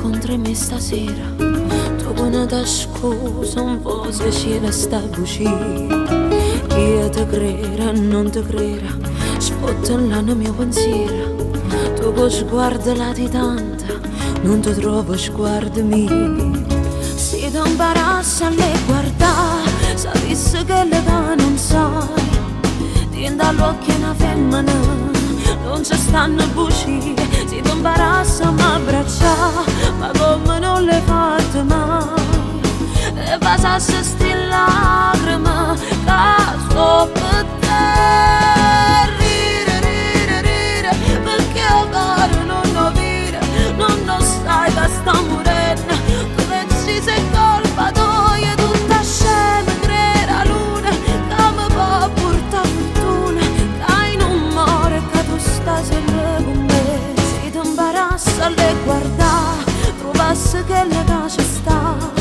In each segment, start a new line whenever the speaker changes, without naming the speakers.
contro me stasera. Tu buona da scusa un po' se ci sta bucì. Io te crera, non te crera, spottala nel mio pensiero. Tu con sguardo latitante, non ti trovo sguardo mio. Se ti imparassi a le guardare, sapessi che le non sai. Ti dall'occhio una femmina, non ci stanno buci. Se ti imparassi a m'abbracciare, ma come non le fatte mai. E passasse sti lacrime, che sto per te. Rire, rire, perché il cuore non lo vire. Non sai che sta morendo, tu pensi sei colpa tua. Tutta scema, creda luna, che mi può portare fortuna. Che non muore, che tu stai sempre con me. Se ti imparassi a le guardare, trovassi che le case sta.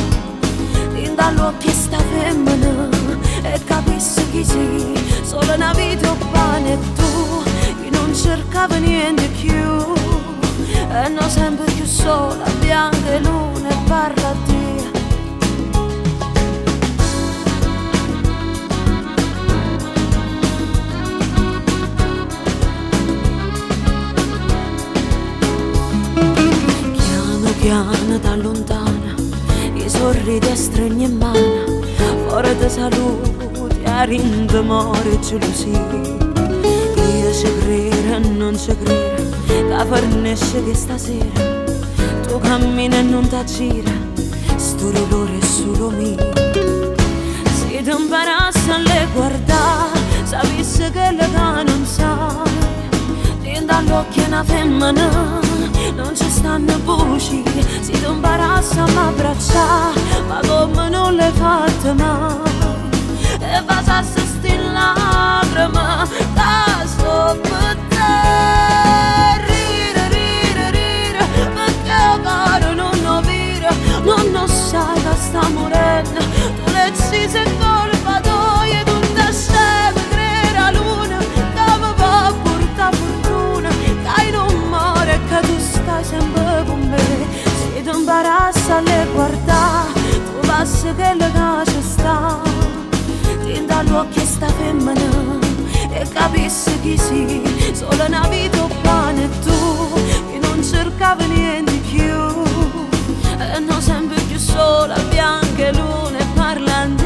Dall'occhio sta femmina e capissi chi sei. Solo una vita pane e tu, che non cercava niente più. E non sempre più sola, bianca e luna e parla a te. Piano piano da lontana i sorridi a stregni in mano, fuori di salute, a rindemore e gelosia. Io ci credo e non ci credo, che fornisce che stasera tu cammini e non ti gira, sto dolore è solo mio. Se ti imparassi a le guardare, sapessi che le non sai. Ti dall'occhio una femmina, non ci stanno voci. Se ti imparassi a m'abbracciare, ma come non le fatte mai. E passasse sti lacrime, che sto per te. Rire, rire, rire, perché il cuore non lo vire. Non sai che sta morendo, tu le sei colpa tua. Tutta scema, creda luna, che mi può portare fortuna. Che non muore, che tu stai sempre con me. Se ti imparassi a le guardare, trovassi che le case sta. Ti dall'occhio sta femmina e capissi chi sei. Solo una vita pane e tu, che non cercava niente più. E non sempre più sola, bianca e luna e parlando.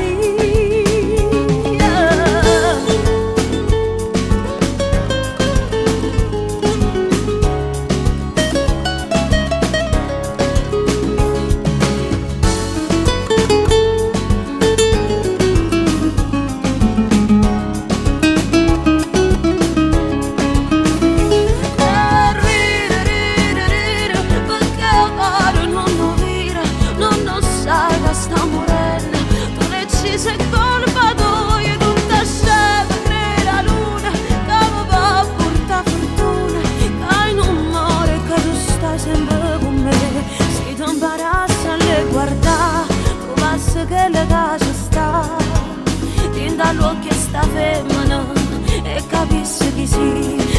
Che le case sta, ti dall'occhio sta femmina e capissi chi sei.